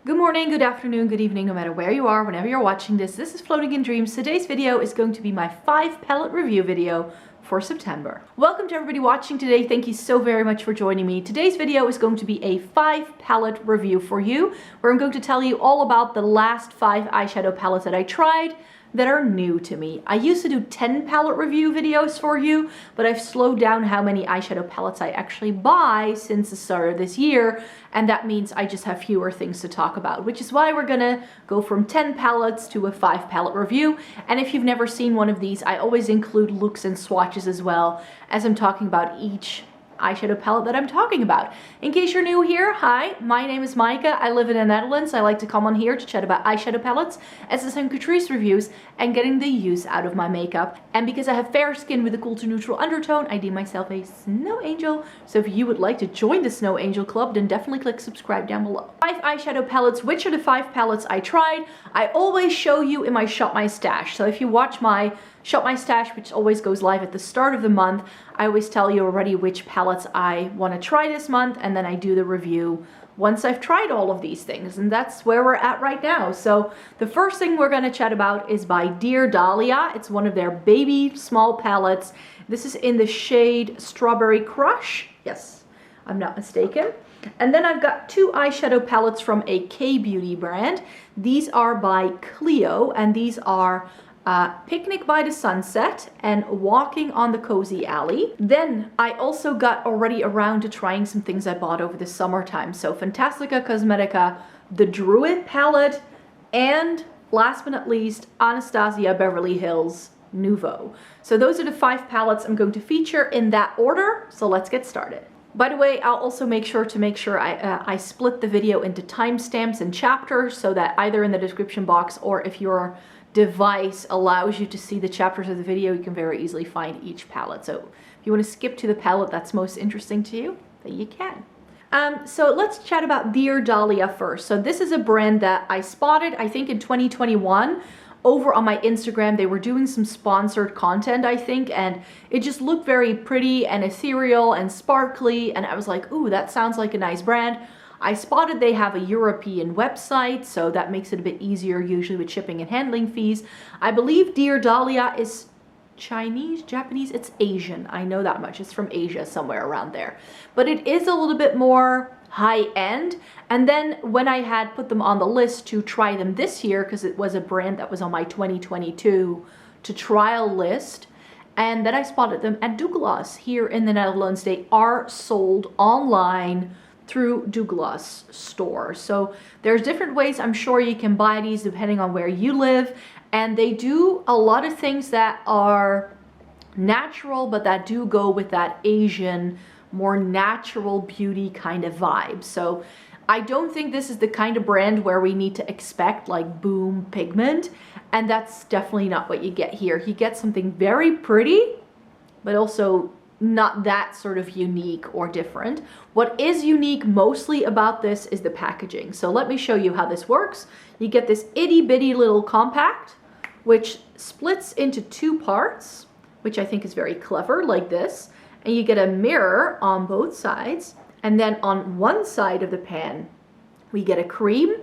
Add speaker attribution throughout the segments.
Speaker 1: Good morning, good afternoon, good evening, no matter where you are, whenever you're watching this. This is Floating in Dreams. Today's video is going to be my 5 palette review video for September. Welcome to everybody watching today. Thank you so very much for joining me. Today's video is going to be a 5 palette review for you, where I'm going to tell you all about the last 5 eyeshadow palettes that I tried that are new to me. I used to do 10 palette review videos for you, but I've slowed down how many eyeshadow palettes I actually buy since the start of this year, and that means I just have fewer things to talk about, which is why we're gonna go from 10 palettes to a 5 palette review. And if you've never seen one of these, I always include looks and swatches as well as I'm talking about each eyeshadow palette that I'm talking about. In case you're new here, hi, my name is Maaike. I live in the Netherlands. I like to come on here to chat about eyeshadow palettes, essence and Catrice reviews, and getting the use out of my makeup. And because I have fair skin with a cool to neutral undertone, I deem myself a snow angel. So if you would like to join the Snow Angel Club, then definitely click subscribe down below. 5 eyeshadow palettes. Which are the 5 palettes I tried? I always show you in my Shop My Stash. So if you watch my Shop My Stash, which always goes live at the start of the month, I always tell you already which palettes I want to try this month, and then I do the review once I've tried all of these things, and that's where we're at right now. So the first thing we're going to chat about is by Dear Dahlia. It's one of their baby small palettes. This is in the shade Strawberry Crush. Yes, I'm not mistaken. And then I've got 2 eyeshadow palettes from a K-beauty brand. These are by Clio, and these are Picnic by the Sunset and Walking on the Cozy Alley. Then I also got already around to trying some things I bought over the summertime. So Fantastica Cosmetica, the Druid palette, and last but not least, Anastasia Beverly Hills Nouveau. So those are the 5 palettes I'm going to feature in that order. So let's get started. By the way, I'll also make sure I split the video into timestamps and chapters so that either in the description box or if your device allows you to see the chapters of the video, you can very easily find each palette. So if you want to skip to the palette that's most interesting to you, then you can. So let's chat about Dear Dahlia first. So this is a brand that I spotted, I think in 2021, over on my Instagram. They were doing some sponsored content, I think, and it just looked very pretty and ethereal and sparkly, and I was like, ooh, that sounds like a nice brand. I spotted they have a European website, so that makes it a bit easier usually with shipping and handling fees. I believe Dear Dahlia is Chinese, Japanese, it's Asian. I know that much. It's from Asia, somewhere around there. But it is a little bit more high-end. And then when I had put them on the list to try them this year, because it was a brand that was on my 2022 to trial list, and then I spotted them at Douglas here in the Netherlands. They are sold online through Douglas store. So there's different ways I'm sure you can buy these depending on where you live, and they do a lot of things that are natural but that do go with that Asian, more natural beauty kind of vibe. So I don't think this is the kind of brand where we need to expect like boom pigment, and that's definitely not what you get here. You get something very pretty but also not that sort of unique or different. What is unique mostly about this is the packaging. So let me show you how this works. You get this itty bitty little compact, which splits into 2 parts, which I think is very clever, like this. And you get a mirror on both sides. And then on one side of the pan, we get a cream.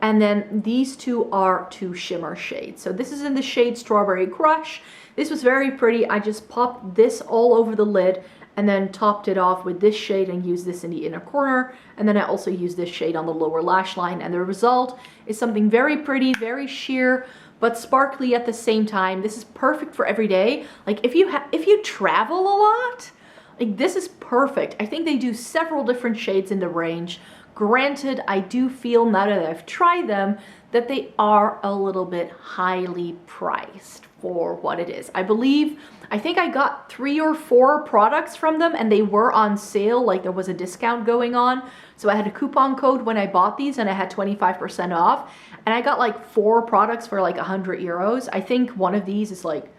Speaker 1: And then these 2 are 2 shimmer shades. So this is in the shade Strawberry Crush. This was very pretty. I just popped this all over the lid and then topped it off with this shade and used this in the inner corner. And then I also used this shade on the lower lash line. And the result is something very pretty, very sheer, but sparkly at the same time. This is perfect for every day. Like if you travel a lot, like this is perfect. I think they do several different shades in the range. Granted, I do feel now that I've tried them that they are a little bit highly priced for what it is. I think I got 3 or 4 products from them and they were on sale, like there was a discount going on. So I had a coupon code when I bought these and I had 25% off. And I got like 4 products for like 100 euros. I think one of these is like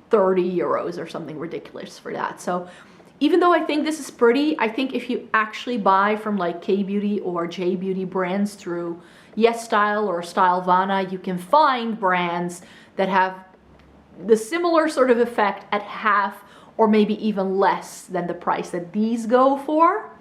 Speaker 1: 30 euros or something ridiculous for that. So even though I think this is pretty, I think if you actually buy from like K-beauty or J-beauty brands through Yes Style or Stylevana, you can find brands that have the similar sort of effect at half or maybe even less than the price that these go for.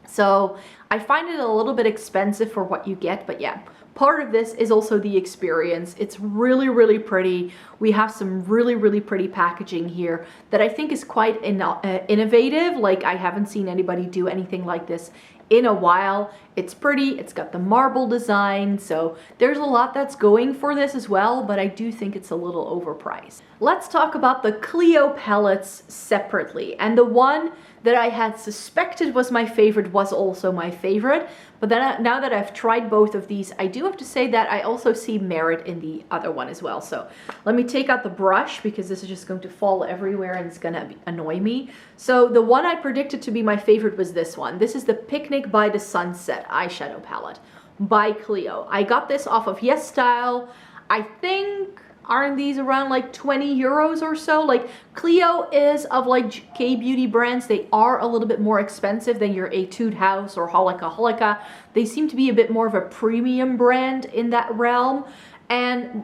Speaker 1: So I find it a little bit expensive for what you get, but yeah. Part of this is also the experience. It's really, really pretty. We have some really, really pretty packaging here that I think is quite innovative. Like, I haven't seen anybody do anything like this in a while. It's pretty, it's got the marble design, so there's a lot that's going for this as well, but I do think it's a little overpriced. Let's talk about the Clio palettes separately. And the one that I had suspected was my favorite was also my favorite, but then now that I've tried both of these, I do have to say that I also see merit in the other one as well. So let me take out the brush, because this is just going to fall everywhere and it's gonna annoy me. So the one I predicted to be my favorite was this one. This is the Picnic by the Sunset eyeshadow palette by Clio. I got this off of Yes Style. I think, aren't these around like 20 euros or so? Like, Clio is of like K-beauty brands. They are a little bit more expensive than your Etude House or Holika. They seem to be a bit more of a premium brand in that realm. And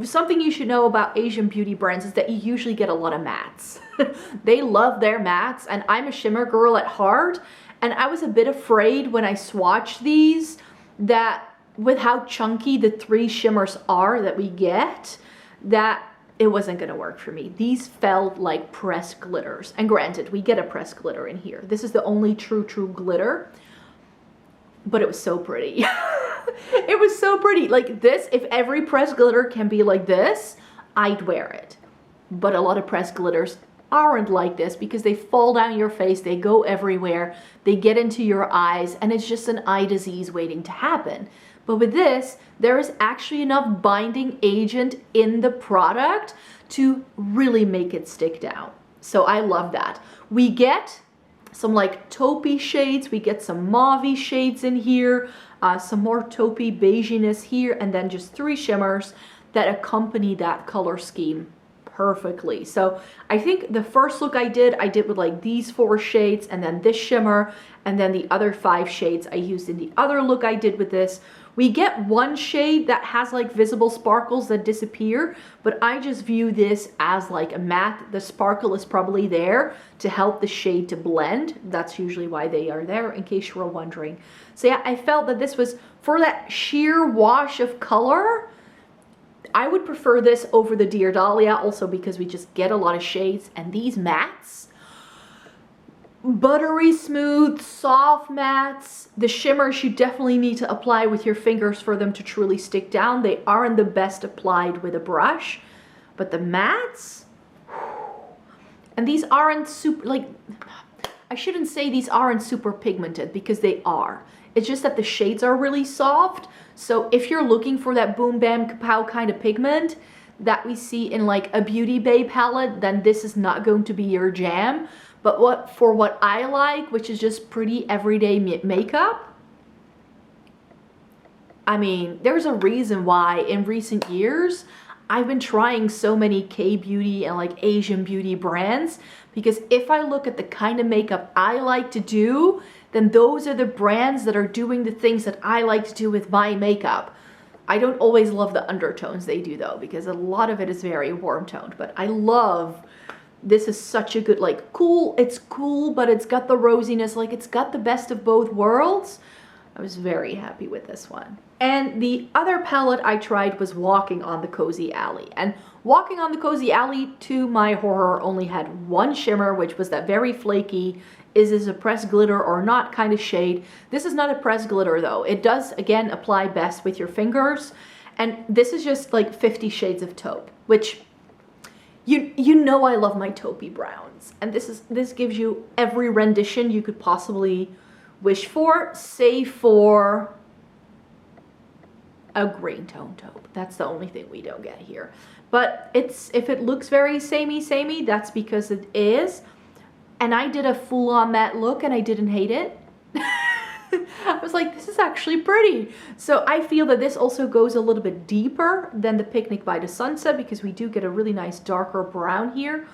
Speaker 1: something you should know about Asian beauty brands is that you usually get a lot of mattes. They love their mattes, and I'm a shimmer girl at heart. And I was a bit afraid when I swatched these that with how chunky the 3 shimmers are that we get, that it wasn't going to work for me. These felt like pressed glitters. And granted, we get a pressed glitter in here. This is the only true glitter. But it was so pretty. It was so pretty. Like this, if every pressed glitter can be like this, I'd wear it. But a lot of pressed glitters aren't like this because they fall down your face, they go everywhere, they get into your eyes, and it's just an eye disease waiting to happen. But with this, there is actually enough binding agent in the product to really make it stick down. So I love that. We get some like taupey shades, we get some mauve shades in here, some more taupey beiginess here, and then just 3 shimmers that accompany that color scheme perfectly. So I think the first look I did with like these 4 shades, and then this shimmer, and then the other 5 shades I used in the other look I did with this. We get 1 shade that has like visible sparkles that disappear, but I just view this as like a matte. The sparkle is probably there to help the shade to blend. That's usually why they are there, in case you were wondering. So yeah, I felt that this was, for that sheer wash of color, I would prefer this over the Dear Dahlia, also because we just get a lot of shades, and these mattes, buttery smooth, soft mattes. The shimmers you definitely need to apply with your fingers for them to truly stick down. They aren't the best applied with a brush, but the mattes, and these aren't super, like, I shouldn't say these aren't super pigmented, because they are. It's just that the shades are really soft. So if you're looking for that boom bam kapow kind of pigment that we see in like a Beauty Bay palette, then this is not going to be your jam. But what I like, which is just pretty everyday makeup, I mean, there's a reason why in recent years I've been trying so many K-beauty and like Asian beauty brands, because if I look at the kind of makeup I like to do, then those are the brands that are doing the things that I like to do with my makeup. I don't always love the undertones they do though, because a lot of it is very warm toned, but I love, this is such a good, like, cool, it's cool, but it's got the rosiness, like it's got the best of both worlds. I was very happy with this one. And the other palette I tried was Walking on the Cozy Alley. And Walking on the Cozy Alley, to my horror, only had 1 shimmer, which was that very flaky, is this a pressed glitter or not kind of shade. This is not a pressed glitter though. It does, again, apply best with your fingers. And this is just like 50 shades of taupe, which you know I love my taupey browns. And this gives you every rendition you could possibly wish for, save for a green tone taupe. That's the only thing we don't get here. But if it looks very samey, that's because it is. And I did a full-on matte look and I didn't hate it. I was like, this is actually pretty. So I feel that this also goes a little bit deeper than the Picnic by the Sunset, because we do get a really nice darker brown here.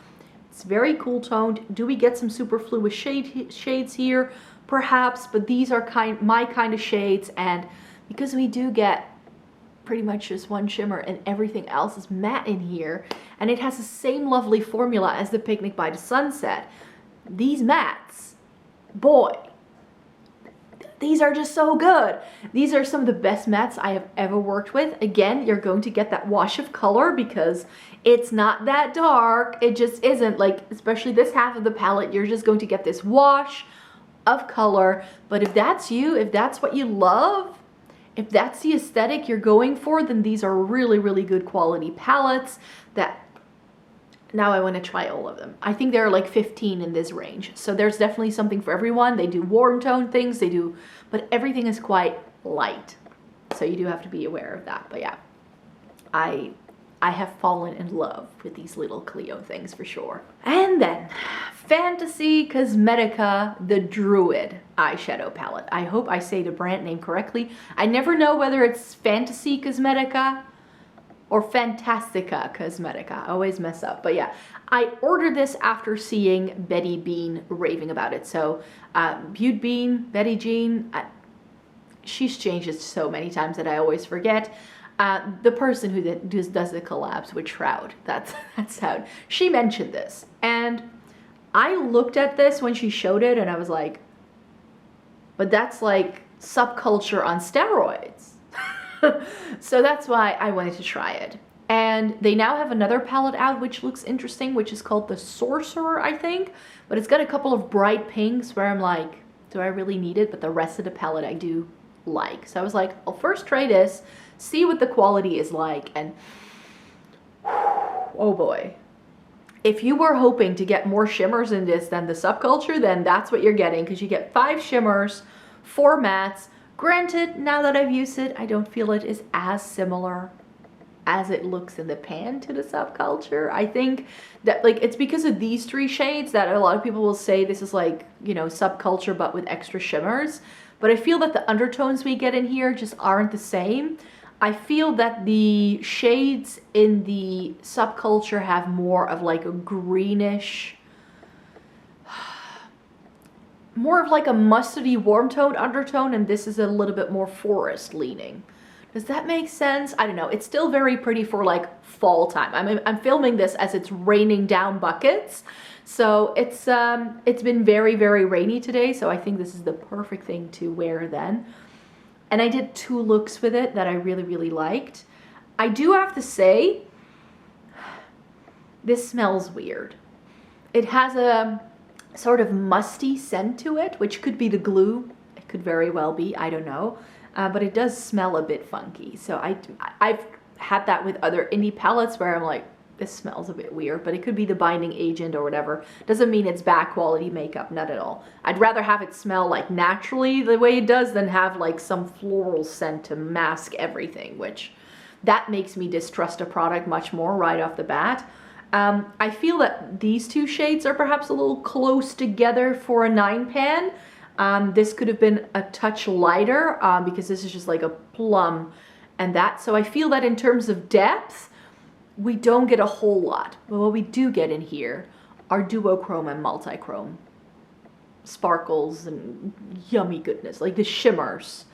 Speaker 1: It's very cool toned. Do we get some superfluous shades here? Perhaps, but these are my kind of shades, and because we do get pretty much just 1 shimmer and everything else is matte in here, and it has the same lovely formula as the Picnic by the Sunset, these mattes, boy, these are just so good. These are some of the best mattes I have ever worked with. Again, you're going to get that wash of color because it's not that dark. It just isn't, like, especially this half of the palette, you're just going to get this wash of color. But if that's you, if that's what you love, if that's the aesthetic you're going for, then these are really, really good quality palettes that now I want to try all of them. I think there are like 15 in this range. So there's definitely something for everyone. They do warm tone things, they do, but everything is quite light. So you do have to be aware of that. But yeah, I have fallen in love with these little Clio things for sure. And then Fantasy Cosmetica, the Druid eyeshadow palette. I hope I say the brand name correctly. I never know whether it's Fantasy Cosmetica or Fantastica Cosmetica. I always mess up. But yeah, I ordered this after seeing Betty Bean raving about it. So Beaut Bean, Betty Jean, she's changed it so many times that I always forget. The person who does the collabs with Shroud, that's how she mentioned this. And I looked at this when she showed it and I was like, but that's like subculture on steroids. So that's why I wanted to try it. And they now have another palette out which looks interesting, which is called the Sorcerer, I think. But it's got a couple of bright pinks where I'm like, do I really need it? But the rest of the palette I do like. So I was like, I'll first try this, see what the quality is like, and oh boy. If you were hoping to get more shimmers in this than the subculture, then that's what you're getting, because you get 5 shimmers, 4 mattes. Granted, now that I've used it, I don't feel it is as similar as it looks in the pan to the subculture. I think that, like, it's because of these 3 shades that a lot of people will say this is like, you know, subculture but with extra shimmers. But I feel that the undertones we get in here just aren't the same. I feel that the shades in the subculture have more of like a greenish, more of like a mustardy warm toned undertone, and this is a little bit more forest leaning. Does that make sense? I don't know. It's still very pretty for like fall time. I'm filming this as it's raining down buckets. So it's been very, very rainy today. So I think this is the perfect thing to wear then. And I did 2 looks with it that I really, really liked. I do have to say, this smells weird. It has a sort of musty scent to it, which could be the glue. It could very well be, I don't know. But it does smell a bit funky. So I've had that with other indie palettes where I'm like, this smells a bit weird, but it could be the binding agent or whatever. Doesn't mean it's bad quality makeup, not at all. I'd rather have it smell like naturally the way it does than have like some floral scent to mask everything, which that makes me distrust a product much more right off the bat. I feel that these 2 shades are perhaps a little close together for a 9 pan. This could have been a touch lighter because this is just like a plum and that. So I feel that in terms of depth, we don't get a whole lot. But what we do get in here are duochrome and multichrome sparkles and yummy goodness. Like the shimmers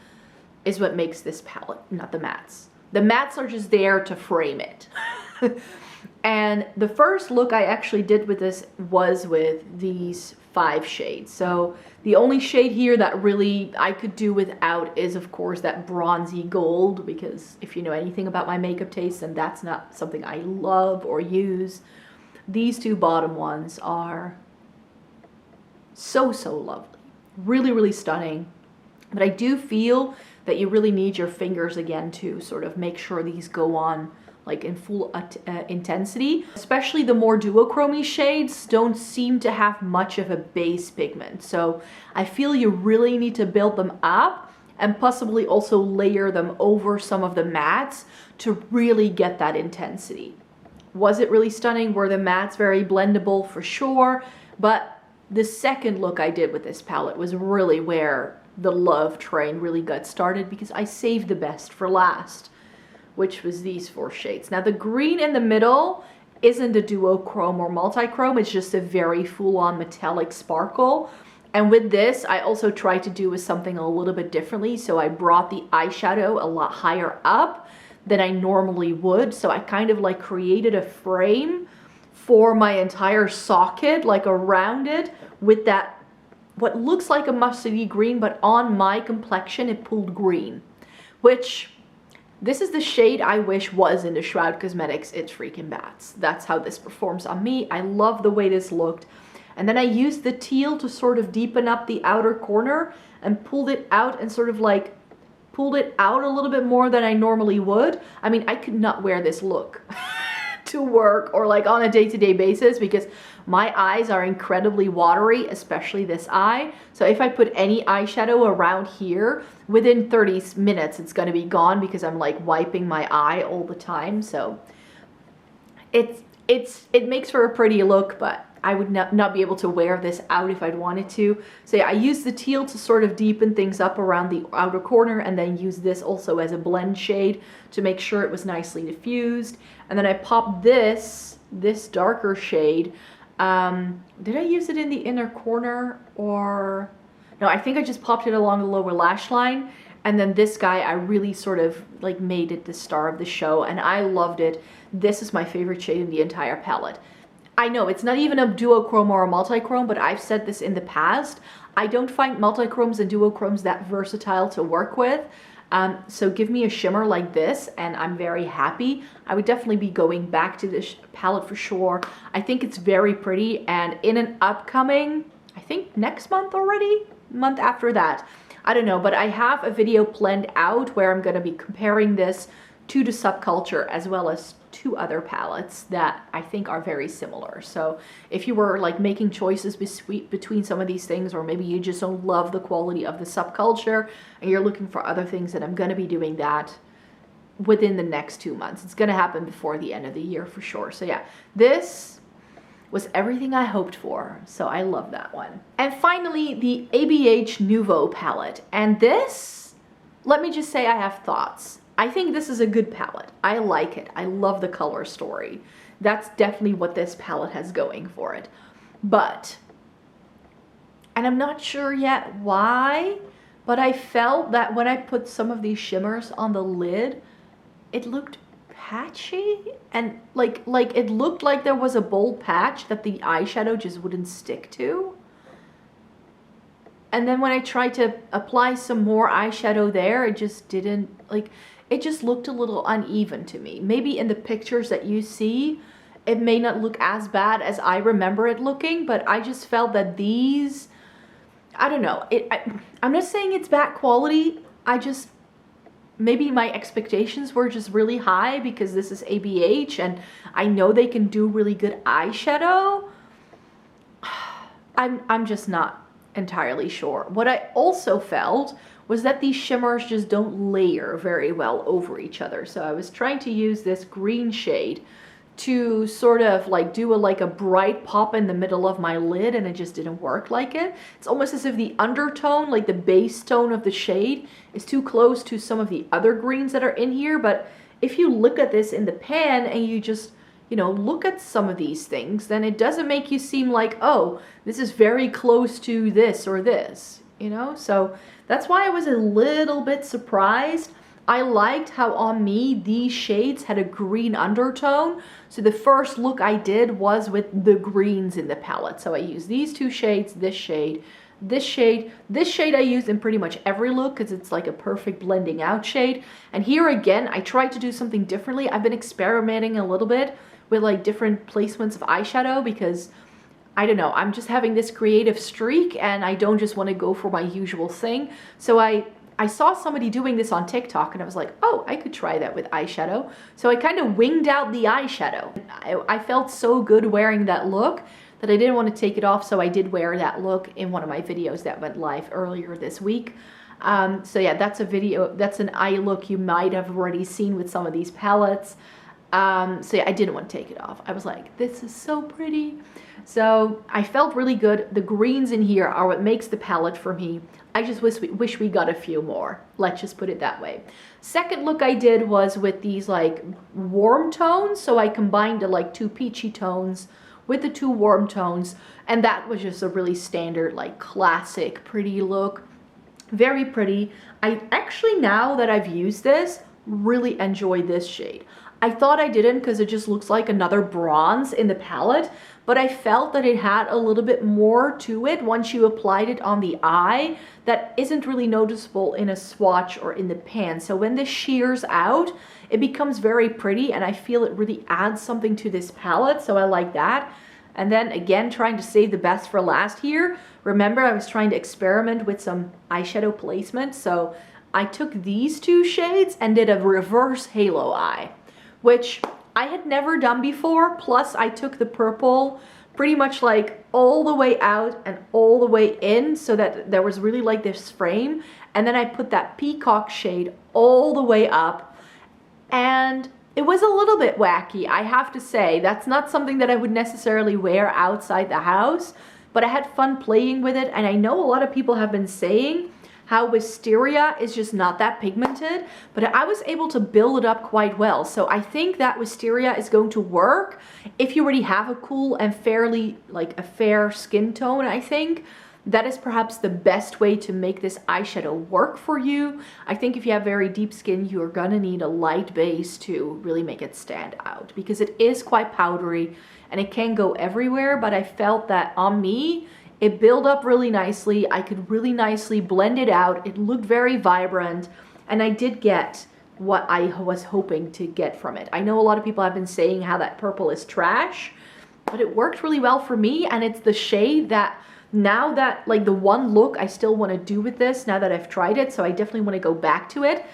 Speaker 1: is what makes this palette, not the mattes. The mattes are just there to frame it. And the first look I actually did with this was with these 5 shades. So the only shade here that really I could do without is, of course, that bronzy gold, because if you know anything about my makeup taste, then that's not something I love or use. These 2 bottom ones are so, so lovely. Really, really stunning. But I do feel that you really need your fingers again to sort of make sure these go on like in full intensity. Especially the more duochrome shades don't seem to have much of a base pigment. So I feel you really need to build them up and possibly also layer them over some of the mattes to really get that intensity. Was it really stunning? Were the mattes very blendable? For sure. But the second look I did with this palette was really where the love train really got started, because I saved the best for last, which was these 4 shades. Now the green in the middle isn't a duochrome or multichrome, it's just a very full-on metallic sparkle. And with this, I also tried to do with something a little bit differently. So I brought the eyeshadow a lot higher up than I normally would. So I kind of like created a frame for my entire socket, like around it, with that what looks like a mustardy green, but on my complexion it pulled green, which this is the shade I wish was in the Shroud Cosmetics It's Freaking Bats. That's how this performs on me. I love the way this looked. And then I used the teal to sort of deepen up the outer corner and pulled it out and sort of like pulled it out a little bit more than I normally would. I mean, I could not wear this look to work or like on a day-to-day basis because my eyes are incredibly watery, especially this eye. So if I put any eyeshadow around here, within 30 minutes it's gonna be gone because I'm like wiping my eye all the time. So it makes for a pretty look, but I would not be able to wear this out if I'd wanted to. So yeah, I used the teal to sort of deepen things up around the outer corner, and then use this also as a blend shade to make sure it was nicely diffused. And then I popped this darker shade. Did I use it in the inner corner or... No, I think I just popped it along the lower lash line. And then this guy, I really sort of like made it the star of the show, and I loved it. This is my favorite shade in the entire palette. I know it's not even a duochrome or a multichrome, but I've said this in the past. I don't find multichromes and duochromes that versatile to work with. So give me a shimmer like this and I'm very happy. I would definitely be going back to this palette for sure. I think it's very pretty, and in an upcoming, I think next month already, month after that, I don't know, but I have a video planned out where I'm going to be comparing this to the Subculture as well as two other palettes that I think are very similar. So if you were like making choices between some of these things, or maybe you just don't love the quality of the Subculture and you're looking for other things, then I'm going to be doing that within the next 2 months. It's going to happen before the end of the year for sure. So yeah, this was everything I hoped for. So I love that one. And finally, the ABH Nouveau palette. And this, let me just say I have thoughts. I think this is a good palette. I like it. I love the color story. That's definitely what this palette has going for it. But, and I'm not sure yet why, but I felt that when I put some of these shimmers on the lid, it looked patchy, and like it looked like there was a bold patch that the eyeshadow just wouldn't stick to. And then when I tried to apply some more eyeshadow there, it just didn't, like, it just looked a little uneven to me. Maybe in the pictures that you see, it may not look as bad as I remember it looking, but I just felt that these, I don't know, I'm not saying it's bad quality, maybe my expectations were just really high because this is ABH and I know they can do really good eyeshadow. I'm just not entirely sure. What I also felt was that these shimmers just don't layer very well over each other. So I was trying to use this green shade to sort of like do a bright pop in the middle of my lid, and it just didn't work like it. It's almost as if the undertone, like the base tone of the shade, is too close to some of the other greens that are in here. But if you look at this in the pan and you just, you know, look at some of these things, then it doesn't make you seem like, oh, this is very close to this or this, you know? So that's why I was a little bit surprised. I liked how on me these shades had a green undertone. So the first look I did was with the greens in the palette. So I used these two shades, this shade, this shade. This shade I used in pretty much every look because it's like a perfect blending out shade. And here again, I tried to do something differently. I've been experimenting a little bit with like different placements of eyeshadow because I don't know, I'm just having this creative streak and I don't just want to go for my usual thing. So I saw somebody doing this on TikTok and I was like, oh, I could try that with eyeshadow. So I kind of winged out the eyeshadow. I felt so good wearing that look that I didn't want to take it off. So I did wear that look in one of my videos that went live earlier this week. So yeah, that's a video, that's an eye look you might have already seen with some of these palettes. So yeah, I didn't want to take it off. I was like, this is so pretty. So I felt really good. The greens in here are what makes the palette for me. I just wish we got a few more. Let's just put it that way. Second look I did was with these like warm tones. So I combined the like two peachy tones with the two warm tones. And that was just a really standard, like classic, pretty look. Very pretty. I actually, now that I've used this, really enjoy this shade. I thought I didn't because it just looks like another bronze in the palette, but I felt that it had a little bit more to it once you applied it on the eye that isn't really noticeable in a swatch or in the pan. So when this shears out, it becomes very pretty, and I feel it really adds something to this palette, so I like that. And then again, trying to save the best for last here. Remember, I was trying to experiment with some eyeshadow placement, so I took these two shades and did a reverse halo eye, which I had never done before. Plus I took the purple pretty much like all the way out and all the way in, so that there was really like this frame. And then I put that peacock shade all the way up, and it was a little bit wacky, I have to say. That's not something that I would necessarily wear outside the house, but I had fun playing with it. And I know a lot of people have been saying how Wisteria is just not that pigmented, but I was able to build it up quite well. So I think that Wisteria is going to work if you already have a cool and fairly, like a fair skin tone. I think that is perhaps the best way to make this eyeshadow work for you. I think if you have very deep skin, you are gonna need a light base to really make it stand out, because it is quite powdery and it can go everywhere. But I felt that on me, it built up really nicely. I could really nicely blend it out. It looked very vibrant, and I did get what I was hoping to get from it. I know a lot of people have been saying how that purple is trash, but it worked really well for me, and it's the shade that now that, like, the one look I still want to do with this now that I've tried it, so I definitely want to go back to it.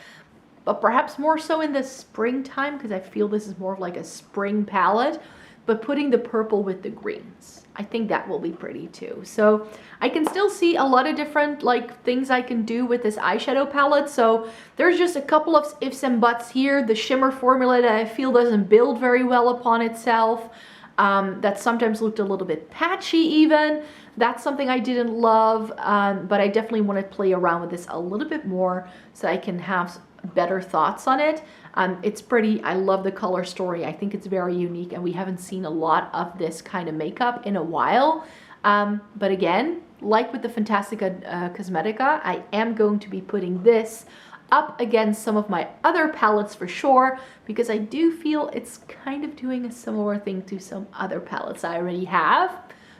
Speaker 1: But perhaps more so in the springtime, because I feel this is more of like a spring palette, but putting the purple with the greens, I think that will be pretty too. So I can still see a lot of different like things I can do with this eyeshadow palette. So there's just a couple of ifs and buts here. The shimmer formula that I feel doesn't build very well upon itself. That sometimes looked a little bit patchy even. That's something I didn't love, but I definitely want to play around with this a little bit more so I can have better thoughts on it. It's pretty. I love the color story. I think it's very unique, and we haven't seen a lot of this kind of makeup in a while. But again, like with the Fantastica Cosmetica, I am going to be putting this up against some of my other palettes for sure, because I do feel it's kind of doing a similar thing to some other palettes I already have.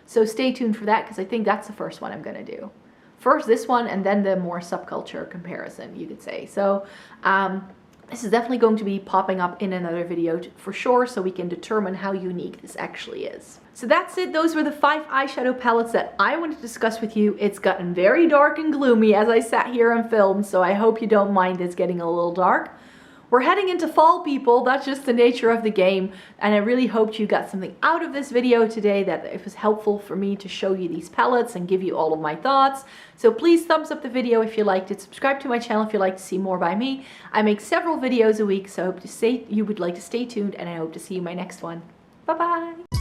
Speaker 1: So stay tuned for that, because I think that's the first one I'm going to do. First this one, and then the more subculture comparison, you could say. So this is definitely going to be popping up in another video for sure, so we can determine how unique this actually is. So that's it. Those were the 5 eyeshadow palettes that I wanted to discuss with you. It's gotten very dark and gloomy as I sat here and filmed, so I hope you don't mind it's getting a little dark. We're heading into fall, people. That's just the nature of the game, and I really hoped you got something out of this video today, that it was helpful for me to show you these palettes and give you all of my thoughts. So please thumbs up the video if you liked it. Subscribe to my channel if you'd like to see more by me. I make several videos a week, so I hope you would like to stay tuned, and I hope to see you in my next one. Bye bye.